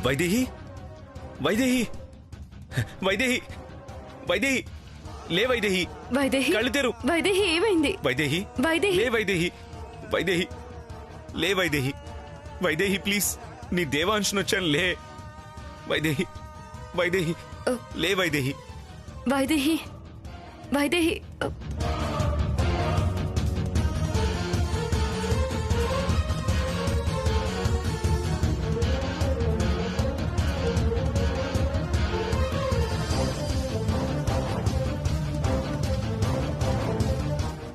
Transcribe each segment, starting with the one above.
వైదేహి వైదేహి వైదేహి వైదేహి లే వైదేహి వైదేహి కళ్ళు తెరు వైదేహి ఏమైంది వైదేహి వైదేహి లే వైదేహి వైదేహి లే వైదేహి వైదేహి ప్లీజ్ నీ దేవాంశనొచ్చాను లే వైదేహి వైదేహి లే వైదేహి వైదేహి వైదేహి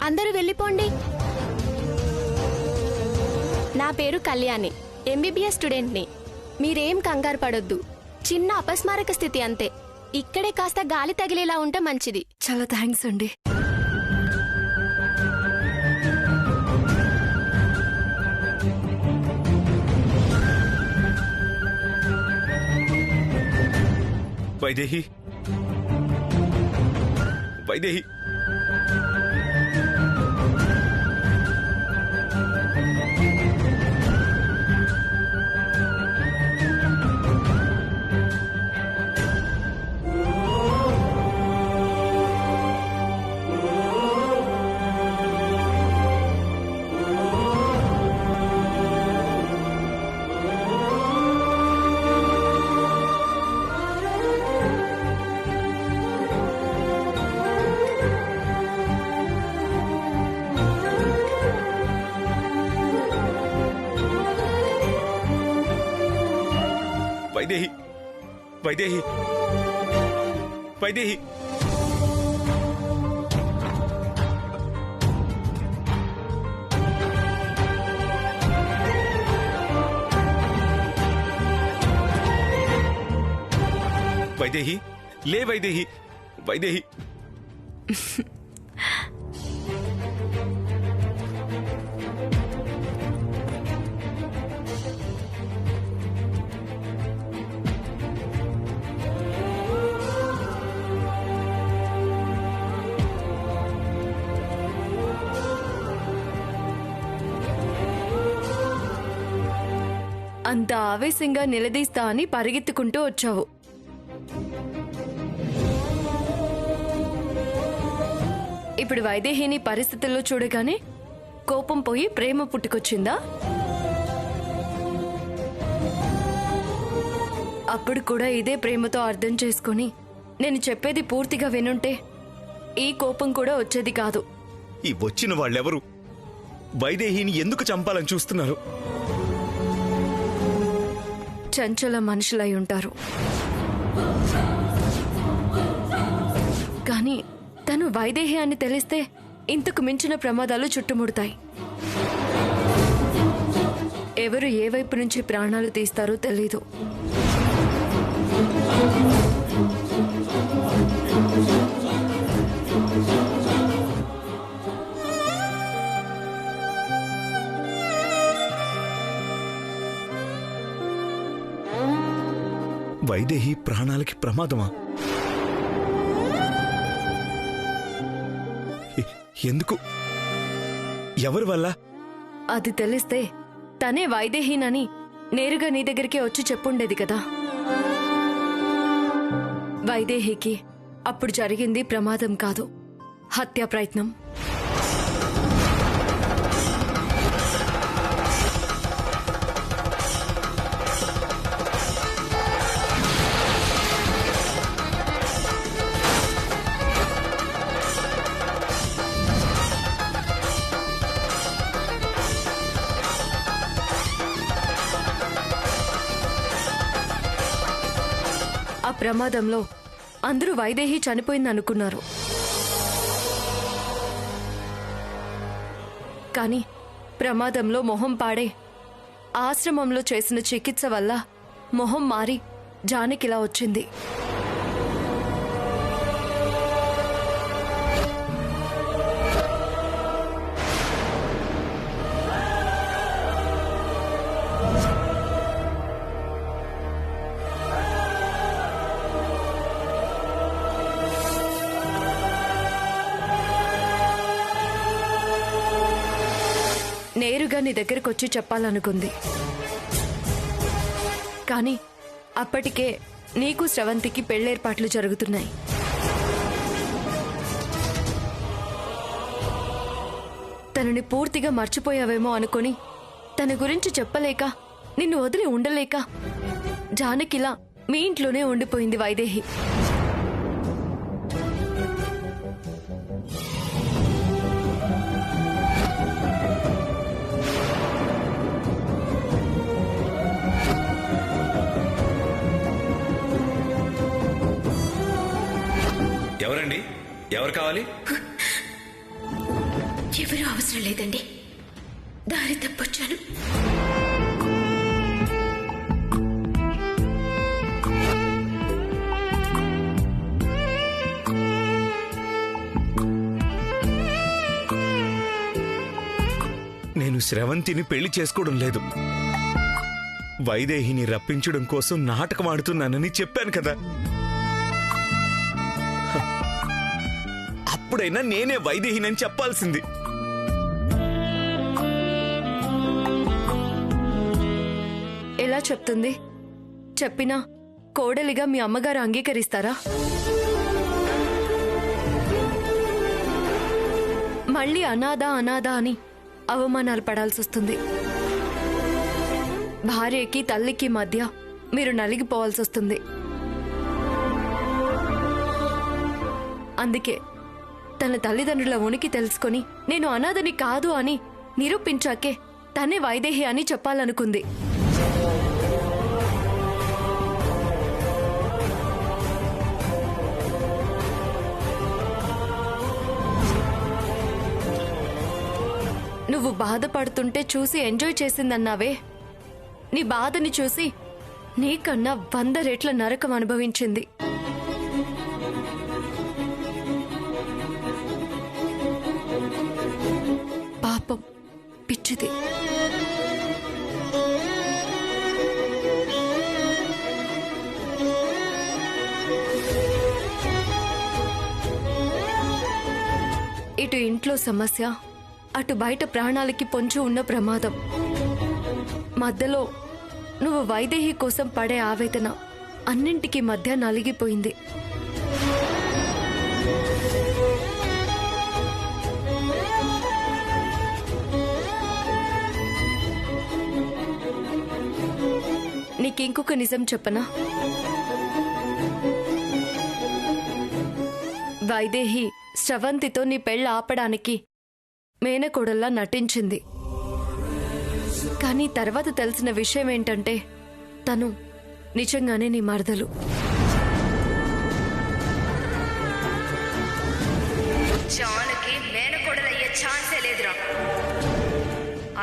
అందరూ వెళ్ళిపోండి. నా పేరు కళ్యాణి, ఎంబీబీఎస్ స్టూడెంట్ని. మీరేం కంగారు పడొద్దు. చిన్న అపస్మారక స్థితి అంతే. ఇక్కడే కాస్త గాలి తగిలేలా ఉంటే మంచిది. చాలా థ్యాంక్స్ అండి. వైదేహి వైదేహి వైదేహి వైదేహి వైదేహి వైదేహి లే వైదేహి వైదేహి అంత ఆవేశంగా నిలదీస్తా అని పరిగెత్తుకుంటూ వచ్చావు. ఇప్పుడు వైదేహిని పరిస్థితుల్లో చూడగానే కోపం పోయి ప్రేమ పుట్టుకొచ్చిందా? అప్పుడు కూడా ఇదే ప్రేమతో అర్థం చేసుకుని నేను చెప్పేది పూర్తిగా వినుంటే ఈ కోపం కూడా వచ్చేది కాదు. ఈ వచ్చిన వాళ్ళెవరు? వైదేహిని ఎందుకు చంపాలని చూస్తున్నారు? చంచల మనుషులై ఉంటారు. కానీ తను వైదేహి అని తెలిస్తే ఇంతకు మించిన ప్రమాదాలు చుట్టుముడతాయి. ఎవరు ఏ వైపు నుంచి ప్రాణాలు తీస్తారో తెలీదు. వైదేహి ప్రాణాలకి ప్రమాదమా? ఎందుకు? ఎవరి వల్ల? అది తెలిస్తే తనే వైదేహినని నేరుగా నీ దగ్గరికి వచ్చి చెప్పుండేది కదా. వైదేహికి అప్పుడు జరిగింది ప్రమాదం కాదు, హత్యా ప్రయత్నం. ఆ ప్రమాదంలో అందరూ వైదేహి చనిపోయిందనుకున్నారు. కానీ ప్రమాదంలో మొహం పాడే ఆశ్రమంలో చేసిన చికిత్స వల్ల మొహం మారి జానకిలా వచ్చింది. నేరుగా నీ దగ్గరకు వచ్చి చెప్పాలనుకుంది. కానీ అప్పటికే నీకు శ్రవంతికి పెళ్ళేర్పాట్లు జరుగుతున్నాయి. తనని పూర్తిగా మర్చిపోయావేమో అనుకొని తన గురించి చెప్పలేక నిన్ను వదిలి ఉండలేక జానకిలా మీ ఇంట్లోనే ఉండిపోయింది వైదేహి. ఎవరండి? ఎవరు కావాలి? ఎవరూ అవసరం లేదండి, దారి తప్పొచ్చాను. నేను శ్రవంతిని పెళ్లి చేసుకోవడం లేదు. వైదేహిని రప్పించడం కోసం నాటకం ఆడుతున్నానని చెప్పాను కదా. అప్పుడైనా నేనే వైదేహినని చెప్పాల్సింది. ఎలా చెప్తుంది? చెప్పినా కోడలిగా మీ అమ్మగారు అంగీకరిస్తారా? మళ్ళీ అనాథ అని అవమానాలు పడాల్సొస్తుంది. భార్యకి తల్లికి మధ్య మీరు నలిగిపోవాల్సొస్తుంది. అందుకే తన తల్లిదండ్రుల ఉనికి తెలుసుకొని నేను అనాథని కాదు అని నిరూపించాకే తనే వైదేహి అని చెప్పాలనుకుంది. నువ్వు బాధపడుతుంటే చూసి ఎంజాయ్ చేసిందన్నావే, నీ బాధని చూసి నీకన్నా 100 రెట్ల నరకం అనుభవించింది. పాపం, పిచ్చిది. ఇటు ఇంట్లో సమస్య, అటు బయట ప్రాణాలకి పొంచి ఉన్న ప్రమాదం. మధ్యలో నువ్వు వైదేహి కోసం పడే ఆవేదన అన్నింటికీ మధ్య నలిగిపోయింది. నీకింకొక నిజం చెప్పనా? వైదేహి శ్రవంతితో నీ పెళ్ళ ఆపడానికి మేనకోడల్లా నటించింది. కానీ తర్వాత తెలిసిన విషయం ఏంటంటే తను నిజంగానే నీ మరదలు. జానకి మేనకోడలయ్యే ఛాన్సే లేదురా.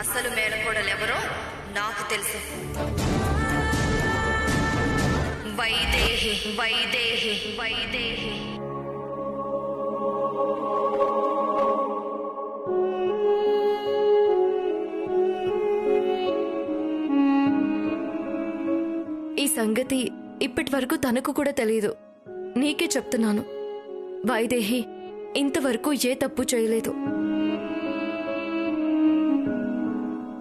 అసలు మేనకోడలెవరో నాకు తెలుసు. వైదేహి, వైదేహి, వైదేహి. ఈ సంగతి ఇప్పటి వరకు తనకు కూడా తెలియదు. నీకే చెప్తున్నాను, వైదేహి ఇంతవరకు ఏ తప్పు చేయలేదు.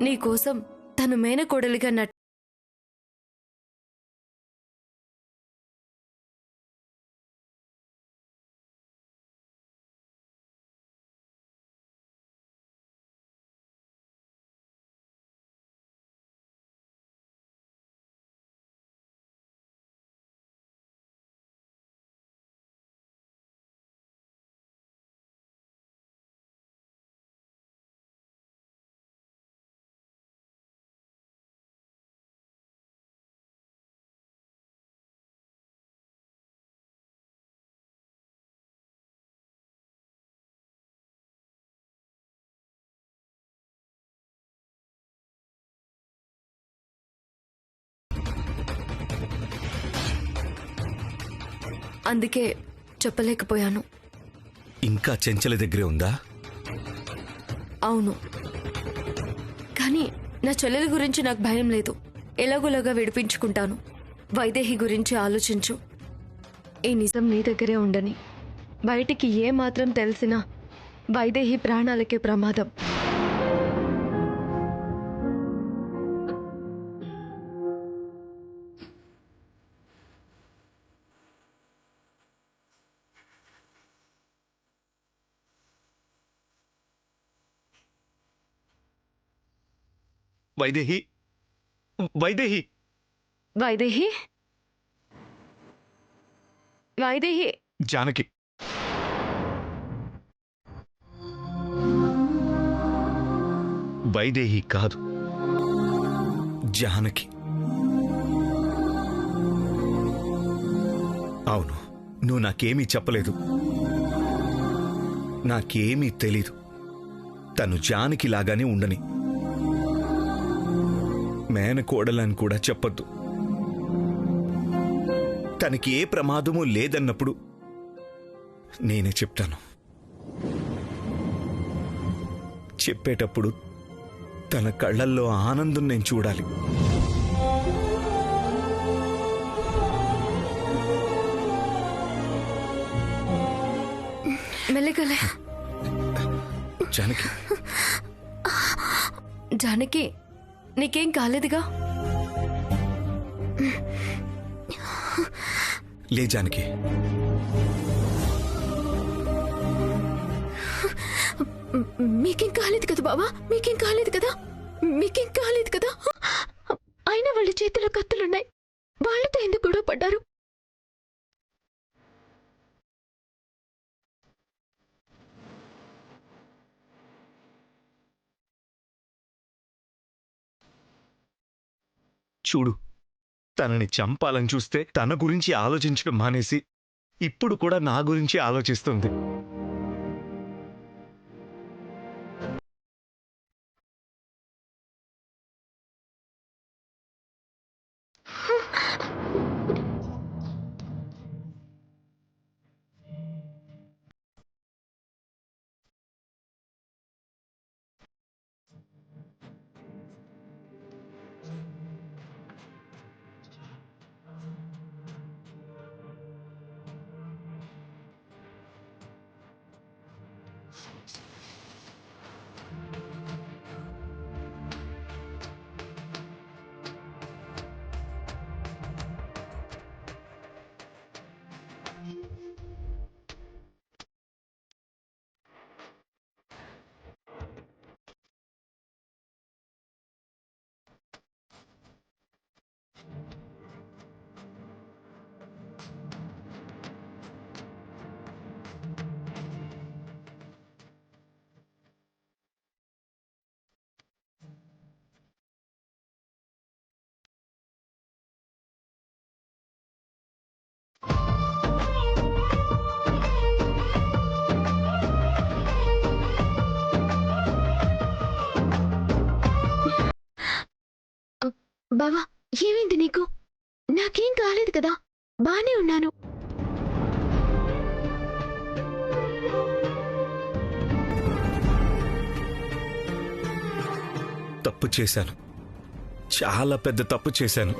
నీకోసం తను మేనకోడలిగా అందుకే చెప్పలేకపోయాను. ఇంకా చెంచల దగ్గరే ఉందా? అవును, కానీ నా చెల్లెల గురించి నాకు భయం లేదు. ఎలాగోలాగా విడిపించుకుంటాను. వైదేహి గురించి ఆలోచించు. ఈ నిజం నీ దగ్గరే ఉండని. బయటికి ఏ మాత్రం తెలిసినా వైదేహి ప్రాణాలకే ప్రమాదం. వైదేహి వైదేహి వైదేహి వైదేహి జానకి వైదేహి కాదు, జానకి. అవును, నువ్వు నాకేమీ చెప్పలేదు, నాకేమీ తెలీదు. తను జానకి లాగానే ఉండని, మేనకోడలని కూడా చెప్పొద్దు. తనకి ఏ ప్రమాదమూ లేదన్నప్పుడు నేనే చెప్తాను. చెప్పేటప్పుడు తన కళ్ళల్లో ఆనందం నేను చూడాలి. మెల్లగలే. జానకి జానకి, నీకేం కాలేదుగా? లే జానకి. మీకేం కాలేదు కదా బావా? మీకేం కాలేదు కదా? మీకేం కాలేదు కదా? అయినా వాళ్ళ చేతిలో కత్తులున్నాయి, వాళ్ళతో ఎందుకు గొడవ పడ్డారు? చూడు, తనని చంపాలని చూస్తే తన గురించి ఆలోచించడం మానేసి ఇప్పుడు కూడా నా గురించి ఆలోచిస్తుంది. బావా, ఏమైంది నీకు? నాకేం కాలేదు కదా, బానే ఉన్నాను. తప్పు చేశాను, చాలా పెద్ద తప్పు చేశాను.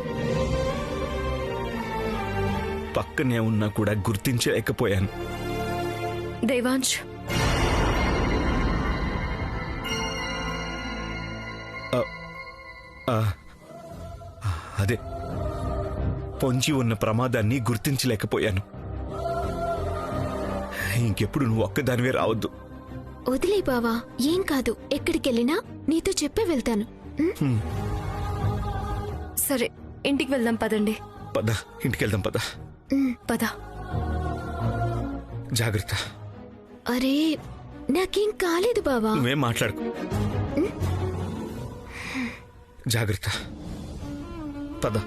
పక్కనే ఉన్నా కూడా గుర్తించలేకపోయాను. దేవాంశ్, అదే పొంచి ఉన్న ప్రమాదాన్ని గుర్తించలేకపోయాను. ఇంకెప్పుడు నువ్వు ఒక్కదానివే రావద్దు. వదిలే బావా, ఏం కాదు. ఎక్కడికెళ్ళినా నీతో చెప్పే వెళ్తాను. సరే, ఇంటికి వెళ్దాం పదండి. పద, ఇంటికెళ్దాం పద. పద. జాగ్రత్త. అరే, నాకేం కాలేదు బావా. నువ్వేం మాట్లాడుకో. జాగ్రత్త. పద.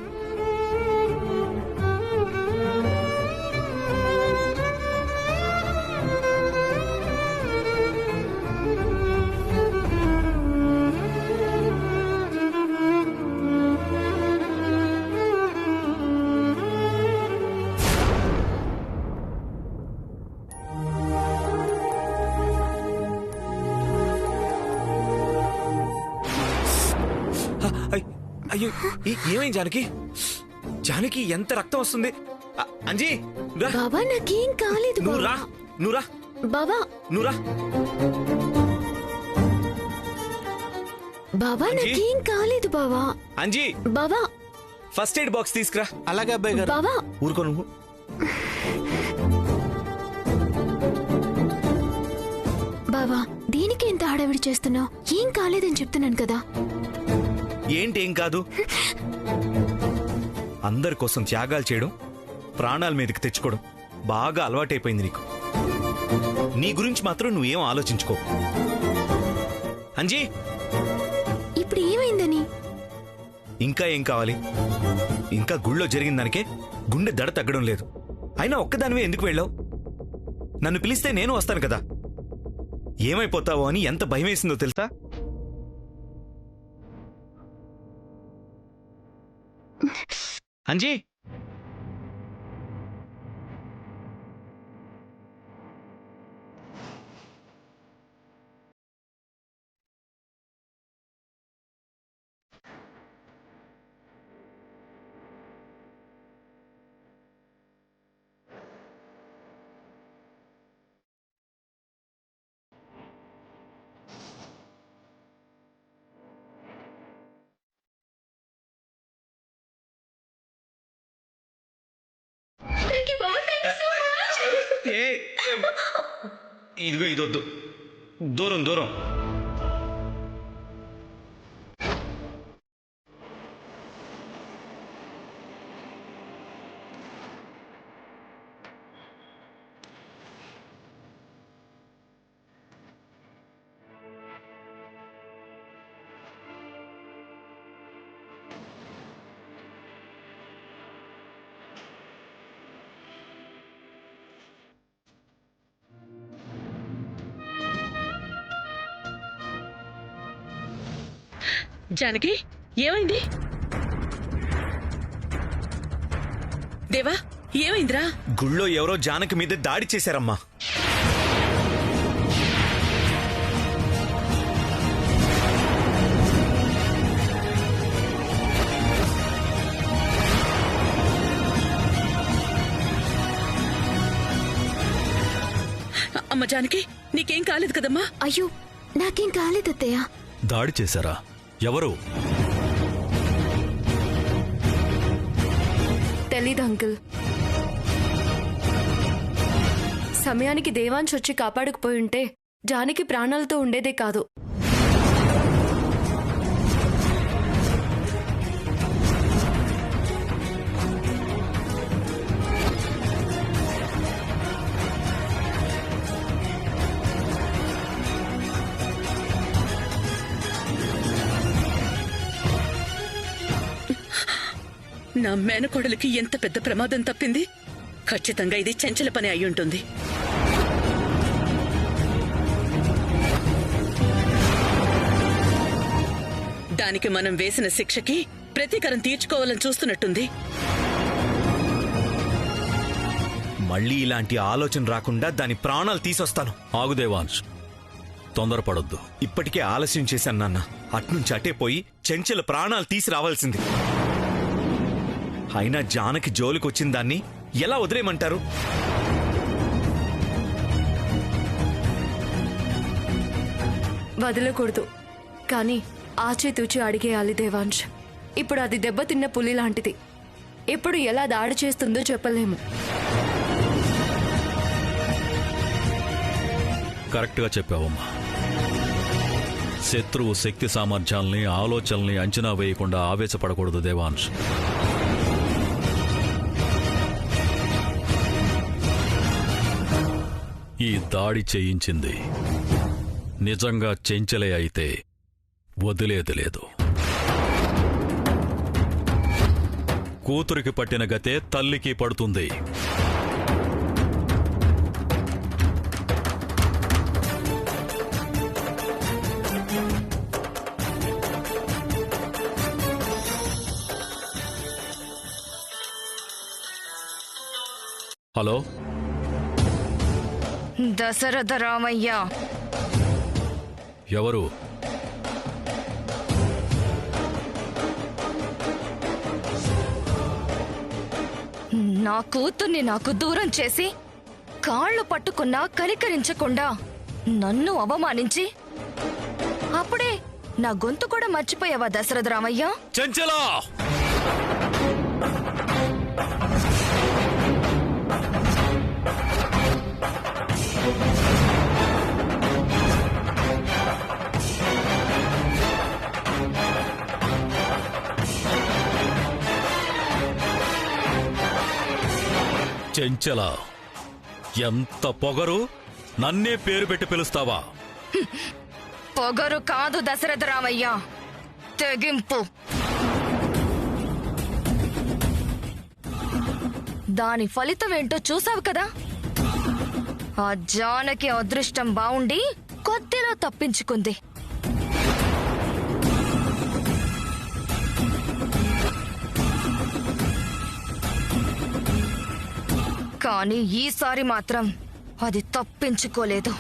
అయ్యో, ఏమైంది జానకి? జానకి, ఎంత రక్తం వస్తుంది? అంజీ, బావా, నాకేం కాలేదు. నువ్వురా, నువ్వురా బావా, నువ్వురా. బావా, నాకేం కాలేదు బావా. అంజీ, బావా, ఫస్ట్ ఎయిడ్ బాక్స్ తీసుకురా. అలాగే అబ్బాయి గారు. బావా, ఊరుకో నువ్వు. బావా, దీనికి ఎంత హడావిడి చేస్తున్నావు? ఏం కాలేదని చెప్తున్నాను కదా. ఏంటేం కాదు. అందరి కోసం త్యాగాలు చేయడం, ప్రాణాల మీదకి తెచ్చుకోవడం బాగా అలవాటైపోయింది నీకు. నీ గురించి మాత్రం నువ్వేం ఆలోచించుకో. అంజీ, ఇప్పుడు ఏమైందని? ఇంకా ఏం కావాలి? ఇంకా గుళ్ళో జరిగిన దానికే గుండె దడ తగ్గడం లేదు. అయినా ఒక్కదానివే ఎందుకు వెళ్ళావు? నన్ను పిలిస్తే నేను వస్తాను కదా. ఏమైపోతావో అని ఎంత భయమేసిందో తెలుసా? అంజీ, ఇదిగో ఇదొద్దు, దూరం దూరం. జానకి, ఏమైంది? దేవా, ఏమైందిరా? గుళ్ళో ఎవరో జానకి మీద దాడి చేశారమ్మా. అమ్మ జానకి, నీకేం కాలేదు కదమ్మా? అయ్యో, నాకేం కాలేదత్తయ్య. దాడి చేశారా? ఎవరు? తెలీదు అంకుల్. సమయానికి దేవాంశ్ వచ్చి కాపాడకపోయి ఉంటే జానకి ప్రాణాలతో ఉండేదే కాదు. నా మేనకోడలికి ఎంత పెద్ద ప్రమాదం తప్పింది. ఖచ్చితంగా ఇది చెంచల పని అయ్యుంటుంది. దానికి మనం వేసిన శిక్షకి ప్రతీకారం తీర్చుకోవాలని చూస్తున్నట్టుంది. మళ్ళీ ఇలాంటి ఆలోచన రాకుండా దాని ప్రాణాలు తీసొస్తాను. ఆగు దేవాంశ్, తొందరపడొద్దు. ఇప్పటికే ఆలస్యం చేశాను నాన్న. అట్నుంచి అటే పోయి చెంచల ప్రాణాలు తీసి రావాల్సింది. అయినా జానకి జోలికొచ్చిన దాన్ని ఎలా వదిలేయమంటారు? వదలకూడదు, కానీ ఆచితూచి అడిగేయాలి దేవాంశ్. ఇప్పుడు అది దెబ్బతిన్న పులి లాంటిది. ఎప్పుడు ఎలా దాడి చేస్తుందో చెప్పలేము. కరెక్ట్గా చెప్పావమ్మా. శత్రువు శక్తి సామర్థ్యాల్ని, ఆలోచనల్ని అంచనా వేయకుండా ఆవేశపడకూడదు దేవాంశ్. ఈ దాడి చేయించింది నిజంగా చెంచలే అయితే వదిలేది లేదు. కూతురికి పట్టిన గతే తల్లికి పడుతుంది. హలో, దశరథ రామయ్య. ఎవరు? నా కూతుర్ని నాకు దూరం చేసి కాళ్ళు పట్టుకున్నా కనికరించకుండా నన్ను అవమానించి అప్పుడే నా గొంతు కూడా మర్చిపోయావా దశరథ రామయ్య? చెంచలా! చెంచల ఎంత పొగరు, నన్నే పేరు పెట్టి పిలుస్తావా? పొగరు కాదు దశరథ రామయ్య, తెగింపు. దాని ఫలితం ఏంటో చూసావు కదా. ఆ జానకి అదృష్టం బావుండి కొద్దిలో తప్పించుకుంది. కానీ ఈసారి మాత్రం అది తప్పించుకోలేదు.